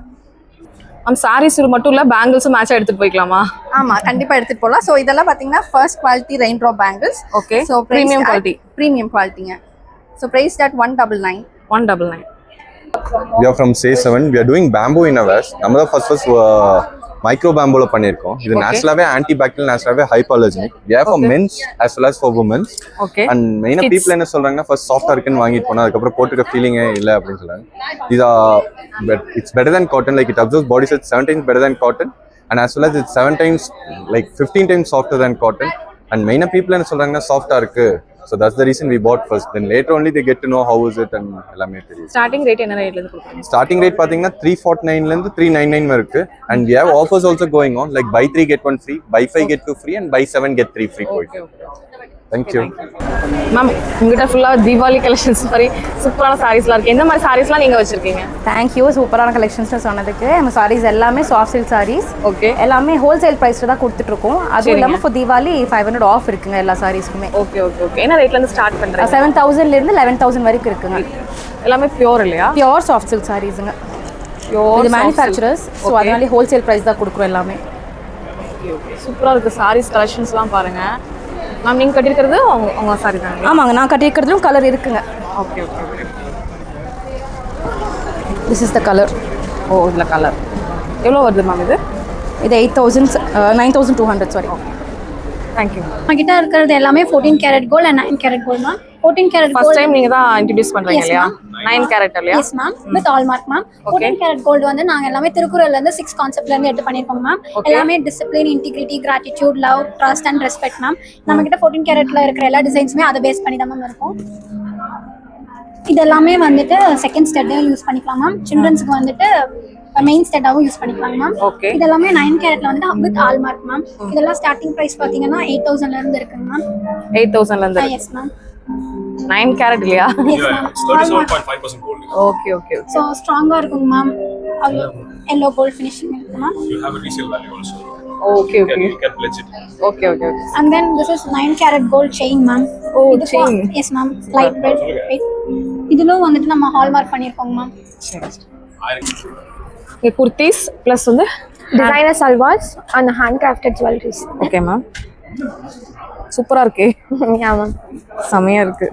சாரீஸ் மட்டும் இல்ல, பேங்கிள்ஸும் மேட்சா எடுத்துட்டு போய்க்கலாமா? ஆமா, கண்டிப்பா எடுத்துட்டு போலாம். சோ இதெல்லாம் பாத்தீங்கன்னா first quality rain drop bangles. Okay. So premium quality. Premium குவாலிட்டிங்க. So price at 199. 199. We are from Say7. We are doing bamboo innerwears. நம்ம தான் first மைக்ரோ பேம்போல பண்ணிருக்கோம். இது நேச்சுரலாவே ஆன்டி பாக்டீரியல், நேச்சுரலாவே hypoallergenic. We have for men's as well as for women's. Okay. And மெயினா people என்ன சொல்றாங்கன்னா first சாஃப்ட்டா இருக்குன்னு வாங்கிட்டு போனா அதுக்கு அப்புறம் போட்டுக்க ஃபீலிங்கே இல்ல அப்படினு சொல்றாங்க. It's better than cotton, like it absorbs body sweat 7 times better than cotton, and as well as it's 7 times like 15 times softer than cotton. And மெயினா people என்ன சொல்றாங்கன்னா சாஃப்ட்டா இருக்கு. So that's the reason we bought first. Then later only they get to know how is it and எல்லாமே தெரியும். Starting rate என்ன ரேட்ல இருந்து கொடுக்குறீங்க? Starting rate பாத்தீங்கன்னா 349 ல இருந்து 399 வரை இருக்கு. And we have offers also going on, like buy 3 get 1 free, buy 5 get 2 free, and buy 7 get 3 free. Okay. Thank you. Ma'am, உங்ககிட்ட ஃபுல்லா தீபாவளி கலெக்ஷன்ஸ் மாதிரி சூப்பரான சாரீஸ்லாம் இருக்கு. எந்த மாதிரி சாரீஸ்லாம் நீங்க வச்சிருக்கீங்க? தேங்க் யூ, சூப்பரான கலெக்ஷன்ஸ் சொன்னதுக்கு. நம்ம சாரீஸ் எல்லாமே சாஃப்ட் சில்க் சாரீஸ். ஓகே. எல்லாமே ஹோல்சேல் பிரைஸ்ல தான் கொடுத்துட்டு இருக்கோம். அதுவும் இல்லாம ஃபார் தீபாவளி 500 ஆஃப் இருக்குங்க எல்லா சாரீஸ்க்குமே. Okay okay okay. என்ன ரேட்ல இருந்து ஸ்டார்ட் பண்றீங்க? 7000 ல இருந்து 11000 வரைக்கும் இருக்குங்க. எல்லாமே பியூர் இல்லையா? பியூர் சாஃப்ட் சில்க் சாரீஸ்ங்க. இது மேனுஃபேக்சரர்ஸ், சோ அதனால ஹோல்சேல் பிரைஸ் தான் கொடுக்குறோம் எல்லாமே. Okay okay. சூப்பரா இருக்கு சாரீஸ் கலெக்ஷன்ஸ்லாம் பாருங்க. மேம், நீங்க கட்டியிருக்கிறது உங்க சாரி தானே? ஆமாங்க, நான் கட்டியிருக்கிறதுலும் கலர் இருக்குங்க. Okay okay okay. This is the colour. ஓ, இதுல கலர் எவ்வளோ வருது மேம் இது? இது 9200 சாரி. Thank you. நம்மகிட்ட இருக்கிறது எல்லாமே 14 carat gold and 9 carat gold ma'am. 14 carat first time நீங்க தான் இன்ட்ரோ듀ce பண்றீங்க இல்லையா? 9 கேரட் இல்லையா? Yes ma'am. With all mark ma'am. 14 carat gold வந்து நாங்க எல்லாமே திருக்குறள்ல இருந்து 6 கான்செப்ட்ல இருந்து எடுத்து பண்ணிருக்கோம் மேம். எல்லாமே discipline, integrity, gratitude, love, trust and respect ma'am. நம்மகிட்ட 14 கேரட்ல இருக்கிற எல்லா டிசைன்ஸுமே அதை பேஸ் பண்ணி தான் மேம் இருக்கும். இது எல்லாமே வந்துட்டு செகண்ட் ஸ்டெட்டையும் யூஸ் பண்ணிக்கலாம் மேம். சில்ட்ரன்ஸ்க்கு வந்துட்டு மெயின் ஸ்டெட்டாவும் யூஸ் பண்ணிக்கலாம் மேம். இது எல்லாமே 9 கேரட்ல வந்து வித் ஆல் மார்க் மேம். இதெல்லாம் ஸ்டார்டிங் பிரைஸ் பாத்தீங்கன்னா 8000ல இருந்து இருக்குங்க மேம். 8000ல இருந்து. Yes ma'am. 9 கேரட் இல்லையா? Yes ma'am. 37.5% gold. Okay. So ஸ்ட்ராங்கா இருக்கும் மேம். yellow gold finishing இருக்கு மேம். You have a resale value also. Okay. You can pledge it. Okay. And then this is 9 carat gold chain ma'am. Oh, chain. Yes ma'am. Light weight. இதுல வந்துட்டு நம்ம hallmark பண்ணிருக்கோம் ma'am. ये kurtis plus வந்து designer salwars and handcrafted jewelries. Okay ma'am. சூப்பரா இருக்கு. Yeah ma'am. செமையா இருக்கு.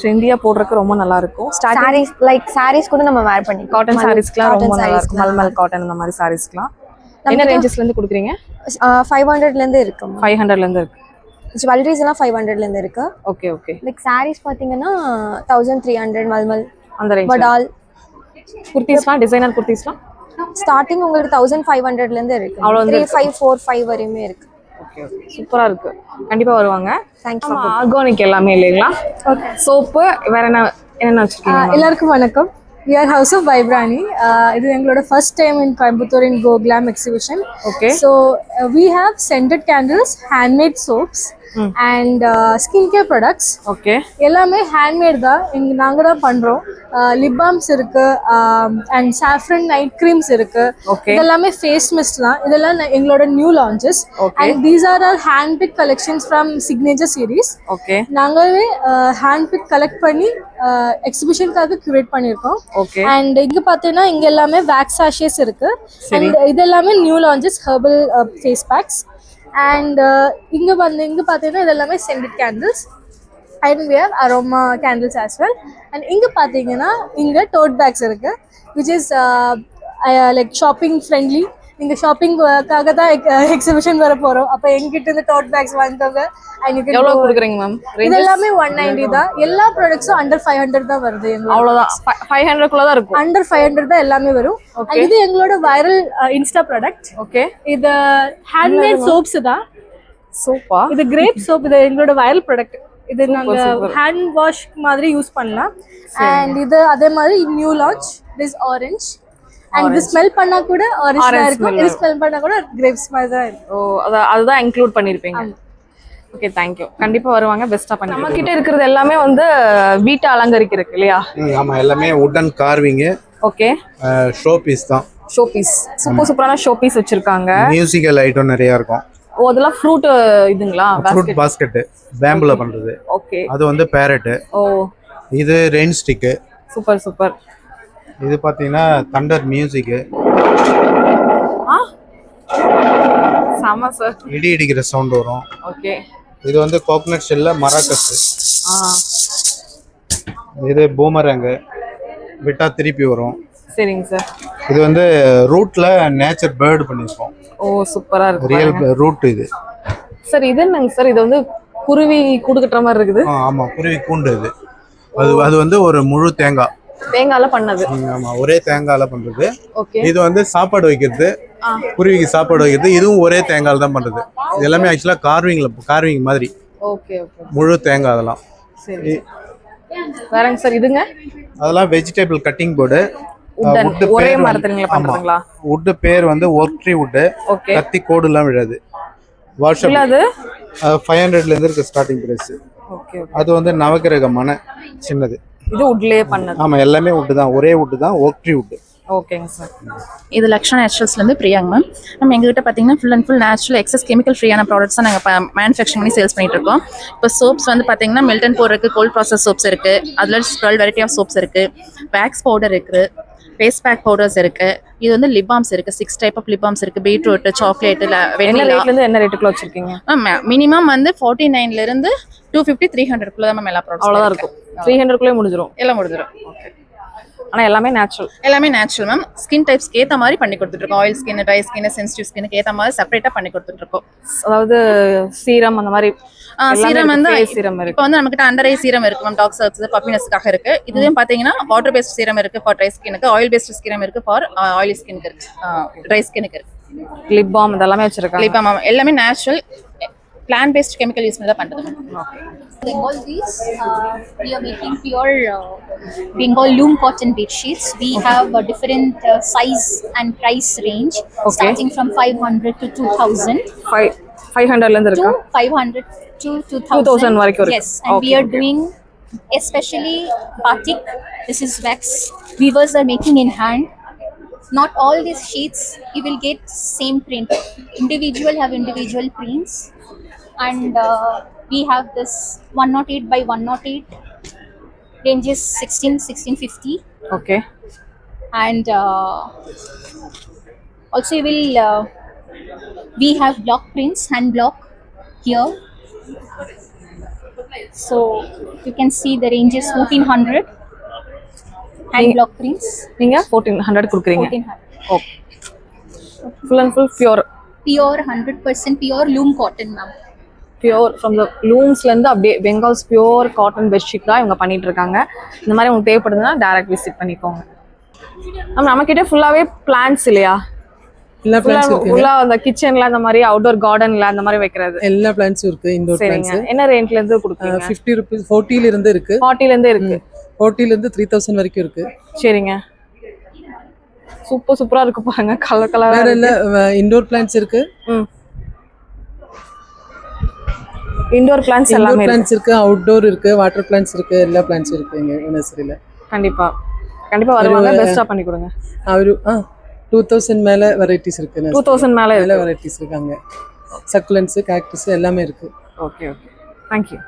ட்ரெண்டியா போடுறதுக்கு ரொம்ப நல்லா இருக்கும். sarees like sarees கூட நம்ம wear பண்ணி காட்டன் sareesக்குலாம் ரொம்ப நல்லா இருக்கும். மல்மல் காட்டன் அந்த மாதிரி sareesக்குலாம் என்ன ரேஞ்சஸ்ல இருந்து கொடுக்குறீங்க? 500ல இருந்து இருக்கு. 500ல இருந்து இருக்கு. ஜுவல்லரிஸ் எல்லாம் 500ல இருந்து இருக்கு. ஓகே. லைக் sarees பாத்தீங்கன்னா 1300 மல்மல் அந்த ரேஞ்ச். படால் குர்தீஸ்லாம் டிசைனர் குர்தீஸ்லாம் ஸ்டார்டிங் உங்களுக்கு 1500ல இருந்து இருக்கு. 3545 வரையுமே இருக்கு. ஓகே. சூப்பரா இருக்கு. கண்டிப்பா வருவாங்க. Thank you. ஆர்கானிக் எல்லாமே இல்லைங்களா? ஓகே. சோப்பு வேற என்ன வச்சிருக்கீங்க? எல்லாருக்கும் வணக்கம். We are House of Vibrani. This is our first time in Coimbatore in Go Glam exhibition. Okay. So we have scented candles, handmade soaps, and skincare products. Okay. எல்லாமே handmade தான். இங்க நாங்க தான் பண்றோம். Lip balms இருக்கு, and saffron night creams இருக்கு. Okay. இதெல்லாமே face mist தான். இதெல்லாம் எங்களோட new launches. Okay. And these are our hand picked collections from Signature series. Okay. நாங்களே hand pick collect பண்ணி எக்ஸிபிஷனுக்காக கியூரேட் பண்ணிருக்கோம். Okay. And இங்க பாத்தீங்கன்னா இங்க எல்லாமே wax sachets இருக்கு. And இது எல்லாமே new launches herbal face packs. And இங்க பாத்தீங்கன்னா இது எல்லாமே scented candles. And we have aroma candles as well. And இங்க பாத்தீங்கன்னா இங்க tote bags இருக்கு, which is like shopping friendly. நீங்க ஷாப்பிங்காக தான் எக்ஸிபிஷன் வர போறோம். அப்ப எங்கிட்ட இருந்து டோட் பேக்ஸ் வாங்கிக்கோங்க. எவ்வளவு கொடுக்குறீங்க மேம்? இது எல்லாமே 190 தான். எல்லா ப்ராடக்ட்ஸும் அண்டர் 500 தான் வருது. அவ்வளவுதான். 500 குள்ள தான் இருக்கும். அண்டர் 500 தான் எல்லாமே வரும். இது எங்களோட வைரல் இன்ஸ்டா ப்ராடக்ட். ஓகே. இது ஹேண்ட்மேட் சோப்ஸ் தான். சோப்பா? இது கிரேப் சோப். இது எங்களோட வைரல் ப்ராடக்ட். இது நாங்க ஹேண்ட் வாஷ் மாதிரி யூஸ் பண்ணலாம். அண்ட் இது அதே மாதிரி new launch this orange. And இது ஸ்மெல் பண்ணா கூட ஆரஞ்சா இருக்கும். இது ஸ்மெல் பண்ணா கூட கிரேப்ஸ் மாதிரி தான் இருக்கும். ஓ, அதுதான் இன்க்ளூட் பண்ணிருப்பீங்க. Okay, thank you. கண்டிப்பா வருவாங்க. பெஸ்டா பண்ணி. நம்ம கிட்ட இருக்கிறது எல்லாமே வந்து வீட்டை அலங்கரிக்கிறதுக்கு இல்லையா? ஆமா, எல்லாமே wooden carving. Okay. Show piece தான். Show piece. சூப்பரான ஷோ பீஸ் வச்சிருக்காங்க. மியூசிக்கல் ஐட்டம் நிறைய இருக்கும். ஓ, அதெல்லாம் ஃப்ரூட் இதுங்களா? ஃப்ரூட் பாஸ்கெட் பேம்புல பண்றது. ஓகே. அது வந்து பேரட். ஓ, இது ரெயின் ஸ்டிக். சூப்பர். இது பாத்தீங்கன்னா தண்டர் மியூசிக். சம சார். இடி இடிக்கிற சவுண்ட் வரும். ஓகே. இது வந்து கோகனட் ஷெல்ல மராக்கஸ். இது பூமரங். விட்டா திருப்பி வரும். சரிங்க சார். இது வந்து ரூட்ல நேச்சர் பேர்ட் பண்ணிருக்கோம். ஓ, சூப்பரா இருக்கு. ரியல் ரூட் இது. சார் இது என்னங்க சார்? இது வந்து குருவி கூடு கட்டுற மாதிரி இருக்குது. ஆமா, குருவி கூண்டு இது. அது வந்து ஒரு முழு தேங்காய். தேங்காயில பண்ணது. ஆமா, ஒரே தேங்காயில பண்றது. ஓகே. இது வந்து சாப்பாடு வைக்கிறது, குருவிக்கு சாப்பாடு வைக்கிறது. இதுவும் ஒரே தேங்காயில தான் பண்றது. இது எல்லாமே ஆக்சுவலா கார்விங் மாதிரி. ஓகே. முழு தேங்காய் அதெல்லாம். சரி. வேறங்க சார் இதுங்க? அதெல்லாம் வெஜிடபிள் கட்டிங் போர்டு. ஒரே மரத்துல பண்றீங்களா? வுட் பேர் வந்து ஒர்க் ட்ரீ வுட். கத்தி கோடு எல்லாம் விழாது. வாஷ் அது 500ல இருந்து இருக்கு ஸ்டார்டிங் பிரைஸ். ஓகே. அது வந்து நவகிரக மனை சின்னது. இது வுட்லயே பண்ணது. ஆமா, எல்லாமே வுட் தான். ஒரே வுட் தான். Work tree wood. ஓகேங்க சார். இது லக்ஷா நேச்சுரல்ஸ்லேருந்து பிரியாங்க மேம். நம்ம எங்ககிட்ட பார்த்தீங்கன்னா full and full natural excess chemical ஃப்ரீயான ப்ராடக்ட்ஸ் தான் நாங்கள் மேனுஃபேக்சர் பண்ணி சேல்ஸ் பண்ணிட்டு இருக்கோம். இப்போ சோப்ஸ் வந்து பார்த்தீங்கன்னா மில்டன் பவுடர் இருக்குது, கோல்ட் ப்ராசஸ் சோப்ஸ் இருக்குது, அதில் 12 வெரைட்டி ஆஃப் சோப்ஸ் இருக்குது, வேக்ஸ் பவுடர் இருக்குது, ஃபேஸ் பேக் பவுடர்ஸ் இருக்குது. இது வந்து லிப் பாம்ஸ் இருக்குது. 6 டைப் ஆஃப் லிப் பாம்ஸ் இருக்குது. Beetroot, chocolate. என்ன ரேட்லேருந்து என்ன ரேட்டுக்குள்ள வச்சிருக்கீங்க? மினிமம் வந்து 49லேருந்து 250 300 தான் மேம் எல்லா ப்ராடக்ட்ஸ். அவ்வளோதான் இருக்கும். 300 முடிஞ்சிடும். எல்லாம் முடிஞ்சிடும். ஓகே. ஆனா எல்லாமே நேச்சுரல். எல்லாமே நேச்சுரல் மேம். ஸ்கின் டைப்ஸ்க்கு ஏற்ற மாதிரி பண்ணி கொடுத்துட்ருக்கோம். Oil skin, dry skin, sensitive ஸ்கின்னுக்கு ஏற்ற மாதிரி செப்பரேட்டாக பண்ணி கொடுத்துட்ருக்கோம். அதாவது சீரம் அந்த மாதிரி சீரம் வந்து சீரம் இருக்கு. இப்போ வந்து நம்மகிட்ட அண்டர் ஐ சீரம் இருக்கு மேம், டாக் சர்க்ஸ் பப்பினஸ்க்காக இருக்கு. இதுவும் பாத்தீங்கன்னா வாட்டர் பேஸ்ட் சீரம் இருக்கு ஃபார் ட்ரை ஸ்கின்னுக்கு, ஆயில் பேஸ்ட் சீரம் இருக்கு ஃபார் ஆயிலி ஸ்கின்னுக்கு இருக்கு, ட்ரை ஸ்கின்னுக்கு இருக்கு. லிப் பாம் இதெல்லாம் வச்சிருக்காங்க. லிப் பாம் எல்லாமே natural plant based chemical use பண்ணி பண்றது. Bengal these we are making pure Bengal loom cotton bed sheets. We have a different size and price range starting from 500 to 2000. 500 ல இருந்து இருக்கா? 500 to 2000 வரைக்கும் இருக்கு. Yes, and we are doing especially batik. This is wax. Weavers are making in hand. Not all these sheets you will get same print. Individual have individual prints. And we have this 108 by 108 ranges 1650. Okay. And also you will we have block prints, hand block here. So you can see the ranges 1400 hand block prints. நீங்க 1400 குடுக்குறீங்க. 1400. Okay. Full and full pure 100% pure loom cotton ma'am. Pure from the லூம்ஸ்ல இருந்து அப்படியே Bengals pure cotton bedsheet தான் இவங்க பண்ணிட்டு இருக்காங்க. இந்த மாதிரி உங்களுக்கு தேவைப்படுதுன்னா டைரக்ட் விசிட் பண்ணிக்கோங்க. நம்ம கிட்ட ஃபுல்லாவே பிளான்ட்ஸ் இல்லையா? உள்ள அந்த கிச்சன்ல அந்த மாதிரி அவுட்டோர் கார்டன்ல அந்த மாதிரி வைக்கிறது எல்லா பிளான்ட்ஸும் இருக்கு. இன்டோர் பிளான்ட்ஸ் என்ன ரேஞ்ச்ல இருந்து கொடுக்குறீங்க? 50 ரூபீஸ் 40 ல இருந்து இருக்கு. 40 ல இருந்து இருக்கு. 40 ல இருந்து 3000 வரைக்கும் இருக்கு. சரிங்க. சூப்பரா இருக்கு பாருங்க. கலர் கலரா வேற இல்ல. இன்டோர் பிளான்ட்ஸ் இருக்கு. இன்டோர் பிளான்ட்ஸ் எல்லாமே இருக்கு, அவுட்டோர் இருக்கு, வாட்டர் பிளான்ட்ஸ் இருக்கு, எல்லா பிளான்ட்ஸும் இருக்கு இங்க நர்சரியில. கண்டிப்பா வருவாங்க. பெஸ்டா பண்ணி கொடுங்க. அவரு 2000 மேல வெரைட்டிஸ் இருக்கு. 2000 மேல வெரைட்டிஸ் இருக்காங்க. சக்குலன்ஸ், காக்டஸ் எல்லாமே இருக்கு. ஓகே. Thank you.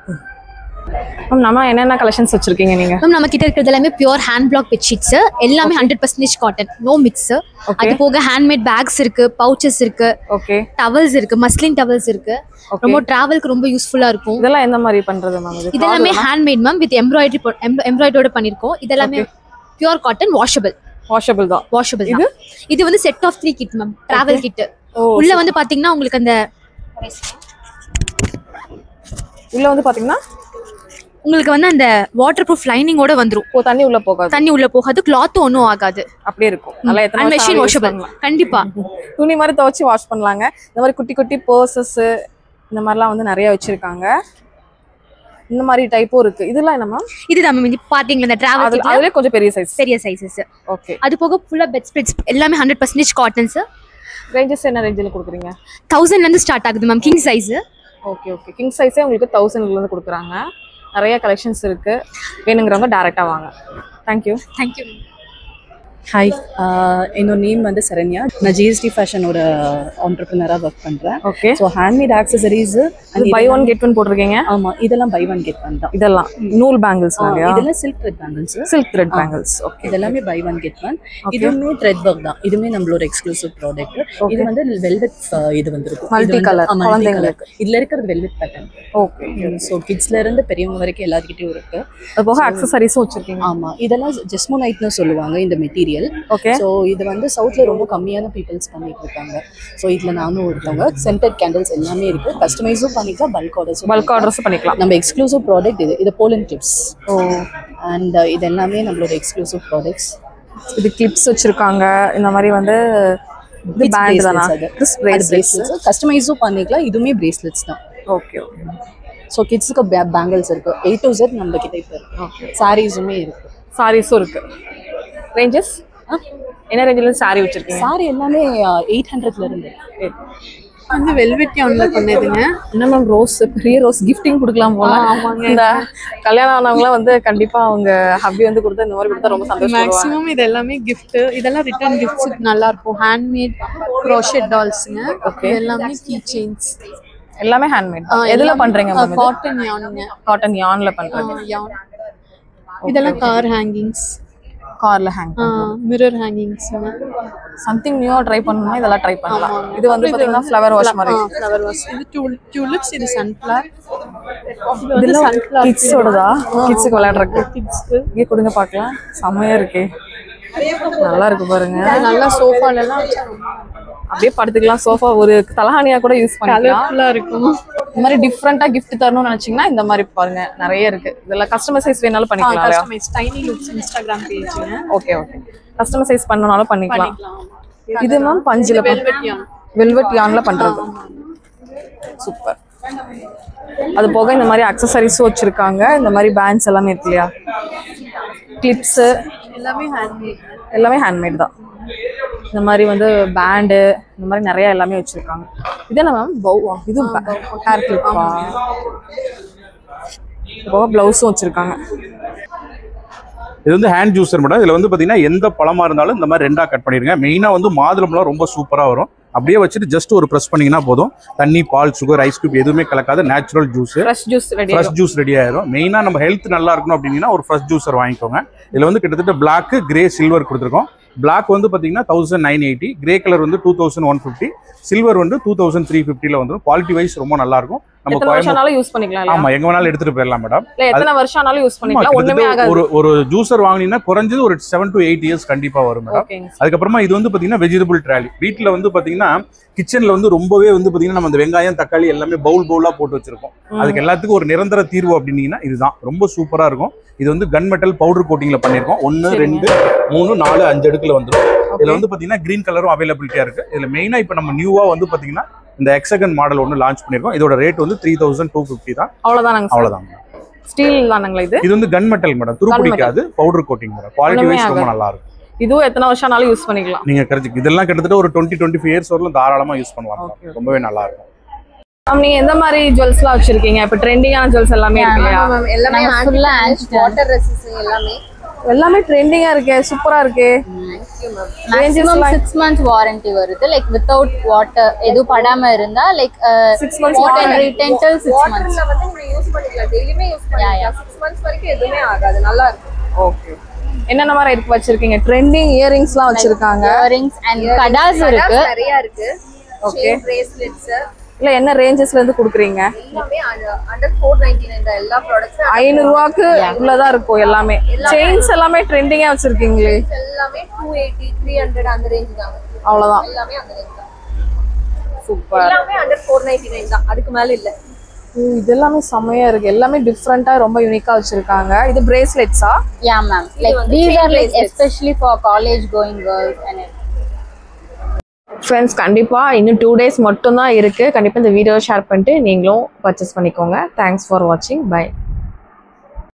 நம்ம என்னென்ன கலெக்ஷன்ஸ் வச்சிருக்கீங்க நீங்க? நம்ம கிட்ட இருக்கிறது எல்லாமே pure hand block bed sheets. எல்லாமே 100% காட்டன், நோ மிக்ஸ். அது போக ஹேண்ட்மேட் பேக்ஸ் இருக்கு, பவுச்சஸ் இருக்கு, ஓகே, டவல்ஸ் இருக்கு, மஸ்லின் டவல்ஸ் இருக்கு. ரொம்ப டிராவலுக்கு ரொம்ப யூஸ்ஃபுல்லா இருக்கும். இதெல்லாம் என்ன மாதிரி பண்றது மேம்? இதெல்லாமே ஹேண்ட்மேட் மேம், வித் எம்ப்ராய்டரியோட பண்ணிருக்கோம். இதெல்லாமே பியூர் காட்டன், வாஷபிள் தான். இது வந்து set of 3 kit ma'am, travel kit. உள்ள வந்து பாத்தீங்கன்னா உங்களுக்கு அந்த உங்களுக்கு வந்து அந்த வாட்டர் ப்ரூஃப் லைனிங்கோட வந்துரும். தண்ணி உள்ள போகாது, கிளாத் ஒன்றும் ஆகாது, அப்படியே இருக்கும். Machine washable. கண்டிப்பா துணி மாதிரி துவைச்சு வாஷ் பண்ணலாங்க. இந்த மாதிரி குட்டி குட்டி பர்சஸ் இந்த மாதிரிலாம் வந்து நிறைய வச்சிருக்காங்க. இந்த மாதிரி டைப்பும் இருக்கு. இதெல்லாம் என்ன மேம்? இதுதான் மேம். பாத்தீங்களா இந்த டிராவல் கிட்ல அதுல கொஞ்சம் பெரிய சைஸஸ். ஓகே. அது போக ஃபுல்லா பெட் ஸ்ப்ரெட்ஸ் எல்லாமே 100% காட்டன்ஸ். ரேஞ்சஸ் என்ன ரேஞ்சில கொடுக்குறீங்க? 1000 ல இருந்து ஸ்டார்ட் ஆகுது ma'am, king size. Okay. King சைஸே உங்களுக்கு 1000 ல இருந்து கொடுக்குறாங்க. நிறைய கலெக்ஷன்ஸ் இருக்கு. வேணுங்கிறவங்க டைரக்டா வாங்க. Thank you. ஹாய், என்னோட நேம் வந்து சரண்யா. நான் ஜிஎஸ்டி ஃபேஷனோட ஆண்டர்பிரினராக ஒர்க் பண்ணுறேன். ஓகே. So handmade accessories buy one get one போட்டிருக்கீங்க. ஆமாம், இதெல்லாம் பை ஒன் கெட் ஒன் தான். இதெல்லாம் நூல் பேங்கிள்ஸ், இதெல்லாம் சில்க் த்ரெட் பேங்கிள்ஸ். ஓகே. இதெல்லாமே பை ஒன் கெட் ஒன். இதுவுமே த்ரெட் ஒர்க் தான். இதுவுமே நம்மளோட எக்ஸ்க்ளூசிவ் ப்ராடக்ட். இது வந்து வெல்வெட் இது வந்துருக்கும், மல்டி கலர். குழந்தைங்களுக்கு இதுல இருக்கிறது வெல்வெட் பேட்டர்ன். ஓகே. ஸோ கிட்ஸ்ல இருந்து பெரியவங்க வரைக்கும் எல்லாருக்கிட்டையும் இருக்கு. அது போக ஆக்சசரிஸும் வச்சிருக்கீங்க. ஆமாம், இதெல்லாம் ஜெஸ்மோனைட்னு சொல்லுவாங்க இந்த மெட்டீரியல். ஓகே. ஸோ இது வந்து சவுத்தில் ரொம்ப கம்மியான பீப்புள்ஸ் பண்ணிட்டு இருக்காங்க. ஸோ இதில் நானும் ஒருத்தவங்க. சென்டட் கேண்டில்ஸ் எல்லாமே இருக்கு. கஸ்டமைஸும் பண்ணிக்கலாம், பல்க் ஆர்டர்ஸும் பண்ணிக்கலாம். நம்ம எக்ஸ்க்ளூசிவ் ப்ராடக்ட் இது போலன் கிளிப்ஸ். அண்ட் இது எல்லாமே நம்மளோட எக்ஸ்க்ளூசிவ் ப்ராடக்ட்ஸ். இது கிளிப்ஸ் வச்சிருக்காங்க. இந்த மாதிரி வந்து இது பேண்ட் தானா? பிரேஸ்லெட்ஸ் கஸ்டமைஸும் பண்ணிக்கலாம். இதுவுமே பிரேஸ்லெட்ஸ் தான். ஓகே. ஸோ கிட்ஸுக்கு பேங்கிள்ஸ் இருக்கு. A to Z நம்ம கிட்ட இப்போ இருக்கு. சாரீஸுமே இருக்கு. சாரீஸும் இருக்கு. ரேஞ்சஸ் என்ன ரேஞ்சில இருந்து சாரி வச்சிருக்கீங்க? சாரி எல்லாமே 800 ல இருந்து. வந்து வெல்வெட் யான்ல பண்ணதுங்க. என்ன மேம், ரோஸ், பெரிய ரோஸ் கிஃப்டிங் கொடுக்கலாம் போல. இந்த கல்யாணம் ஆனவங்களாம் வந்து கண்டிப்பா அவங்க ஹப்பி வந்து கொடுத்தா இந்த மாதிரி கொடுத்தா ரொம்ப சந்தோஷப்படுவாங்க. மேக்ஸிமம் இது எல்லாமே gift. இதெல்லாம் ரிட்டர்ன் கிஃப்ட்ஸ் நல்லா இருக்கும். ஹேண்ட்மேட் crochet டால்ஸ்ங்க. ஓகே. எல்லாமே கீ செயின்ஸ். எல்லாமே ஹேண்ட்மேட். எதுல பண்றீங்க மேம்? காட்டன் யான்ங்க. காட்டன் யான்ல பண்றீங்க. யான். இதெல்லாம் கார் ஹேங்கிங்ஸ். கார்ல ஹேங் மிரர் ஹேங்கிங்ஸ். சம்திங் நியூவா ட்ரை பண்ணனும்னா இதெல்லாம் ட்ரை பண்ணலாம். இது வந்து பாத்தீங்கன்னா ஃப்ளவர் வாஷ் மாதிரி. Flower vase. இது tulips, இது sunflower. இது சன்ஃப்ளவர் கிட்ஸோடதா? கிட்ஸ்க்கு விளையாடுறதுக்கு. கிட்ஸ்க்கு இங்க கொடுங்க பார்க்கலாம். செமையா இருக்கே. நல்லா இருக்கு பாருங்க. நல்லா சோஃபால எல்லாம் அப்படியே படுத்துக்கலாம். சோஃபா ஒரு தலகாணியா கூட யூஸ் பண்ணிக்கலாம். இருக்கும். இந்த மாதிரி டிஃப்ரெண்டா gift தரணும்னு நினைச்சீங்கன்னா இந்த மாதிரி பாருங்க நிறைய இருக்கு. இதெல்லாம் கஸ்டமைஸ் வேணாலும் பண்ணிக்கலாம். கஸ்டமைஸ் டைனி லுக்ஸ் Instagram பேஜ்ங்க. ஓகே. கஸ்டமைஸ் பண்ணனாலும் பண்ணிக்கலாம். இது மேம் பஞ்சில வெல்வெட் யான்ல பண்றது. சூப்பர். அது போக இந்த மாதிரி அக்சஸரிஸும் வச்சிருக்காங்க. இந்த மாதிரி பேண்ட்ஸ் எல்லாமே இருக்கு இல்லையா, கிளிப்ஸ் எல்லாமே ஹேண்ட்மேட் தான். இந்த மாதிரி வந்து பேண்டு இந்த மாதிரி நிறைய எல்லாமே வச்சிருக்காங்க. இது என்ன மேம்? இது ஹேர் கிளிப்பா? போக பிளவுஸும் வச்சிருக்காங்க. இது வந்து ஹேண்ட் ஜூஸர் மேடம். இதில் வந்து பார்த்தீங்கன்னா எந்த பழமாக இருந்தாலும் இந்த மாதிரி ரெண்டாக கட் பண்ணிடுங்க. மெயினாக வந்து மாதுளம்பழம் ரொம்ப சூப்பராக வரும். அப்படியே வச்சுட்டு ஜஸ்ட் ஒரு ப்ரெஸ் பண்ணிங்கன்னா போதும். தண்ணி, பால், சுகர், ஐஸ் கியூப் எதுவுமே கலக்காத natural juice, fresh juice ready ஆயிடும். மெயினாக நம்ம ஹெல்த் நல்லா இருக்கணும் அப்படின்னா ஒரு ஃப்ரெஷ் ஜூஸர் வாங்கிக்கோங்க. இதில் வந்து கிட்டத்தட்ட பிளாக், கிரே, சில்வர் கொடுத்துருக்கோம். பிளாக் வந்து பார்த்தீங்கன்னா 1980, கிரே கலர் வந்து 2150, சில்வர் வந்து 2350 வந்துடும். குவாலிட்டி வைஸ் ரொம்ப நல்லா இருக்கும். நம்ம யூஸ் பண்ணிக்கலாம். ஆமா, எங்க வேணாலும் எடுத்துட்டு போயிடலாம் மேடம். எத்தனை வருஷம் ஆனாலும் யூஸ் பண்ணிக்கலாம். ஒண்ணுமே ஆகாது. ஒரு ஜூஸர் வாங்குனீங்கன்னா குறைஞ்சது ஒரு 7 to 8 இயர்ஸ் கண்டிப்பா வரும் மேடம். அதுக்கப்புறமா இது வந்து பாத்தீங்கன்னா வெஜிடபிள் ட்ராலி. வீட்டுல வந்து பாத்தீங்கன்னா கிச்சன்ல வந்து ரொம்பவே வந்து பாத்தீங்கன்னா நம்ம அந்த வெங்காயம், தக்காளி எல்லாமே பவுலா போட்டு வச்சிருக்கோம். அதுக்கு எல்லாத்துக்கும் ஒரு நிரந்தர தீர்வு அப்படின்னீங்கன்னா இதுதான். ரொம்ப சூப்பரா இருக்கும். இது வந்து கன் மெட்டல் பவுடர் கோட்டிங்ல பண்ணிருக்கோம். 1, 2, 3, 4, 5 அடுக்குல வந்துடும். இதுல வந்து பாத்தீங்கன்னா கிரீன் கலரும் அவைலபிலிட்டியா இருக்கு. இதுல மெயினா இப்ப நம்ம நியூவா வந்து பாத்தீங்கன்னா இந்த ஹெக்ஸகன் மாடல் ஒன்று லான்ச் பண்ணிருக்கோம். இதோட ரேட் வந்து 3250 தான். அவ்வளவுதான். ஸ்டீல் தானங்களா இது? இது வந்து கன் மெட்டல் மேடம். துருப்பிடிக்காது, powder coating madam. Quality wise ரொம்ப நல்லா இருக்கும். இதுவும் எத்தனை வருஷம் ஆனாலும் யூஸ் பண்ணிக்கலாம். நீங்க கரெக்ட். இதெல்லாம் கிட்டத்தட்ட ஒரு 20-25 இயர்ஸ் வரலாம் தாராளமா யூஸ் பண்ணலாம். ரொம்பவே நல்லா இருக்கும். நீங்க எந்த மாதிரி ஜுவல்ஸ்லாம் வச்சிருக்கீங்க? இப்ப ட்ரெண்டிங்கான ஜுவல்ஸ் எல்லாமே இருக்குயா? எல்லாமே ஃபுல்லா வாட்டர் ரெசிஸ்டன்ட் எல்லாமே ட்ரெண்டிங்கா இருக்கு. சூப்பரா இருக்கு. மேக்ஸिमम 6 months வாரண்டி வருது. லைக் வித்அவுட் வாட்டர் எது படாம இருந்தா like 6 months water return till 6 months. வாட்டர்ல வந்து நீங்க யூஸ் பண்ணிக்கலாம். டெய்லியுமே யூஸ் பண்ணிக்கலாம். 6 months வரைக்கும் எதுவுமே ஆகாது. நல்லா இருக்கு. ஓகே. என்னென்ன மாதிரி இருக்கு வச்சிருக்கீங்க? ட்ரெண்டிங் இயரிங்ஸ்லாம் வச்சிருக்காங்க. இயரிங்ஸ் அண்ட் கடாஸ் இருக்கு. நிறைய இருக்கு. ஓகே. பிரேஸ்லெட்ஸ் இல்ல என்ன ரேஞ்சஸ்ல இருந்து குடுக்குறீங்க? எல்லாமே under 499 தான். எல்லா ப்ராடக்ட்ஸும் 500 ரூபாய்க்கு உள்ளதா இருக்கும் எல்லாமே. செயின்ஸ் எல்லாமே ட்ரெண்டிங்கா வச்சிருக்கீங்களே. எல்லாமே 280, 300 அந்த ரேஞ்ச் தான். அவ்வளவுதான். எல்லாமே அந்த ரேஞ்ச் தான். சூப்பர். எல்லாமே under 499 தான். அதுக்கு மேல இல்ல. இது எல்லாமே செமையா இருக்கு. எல்லாமே டிஃபரண்டா ரொம்ப யூனிக்கா வச்சிருக்காங்க. இது பிரேஸ்லெட்ஸா? Yeah ma'am. Like these are like especially for college going girls and friends, கண்டிப்பாக இன்னும் 2 days மட்டும்தான் இருக்குது. கண்டிப்பாக இந்த வீடியோ ஷேர் பண்ணிட்டு நீங்களும் பர்ச்சேஸ் பண்ணிக்கோங்க. தேங்க்ஸ் ஃபார் வாட்சிங். பை.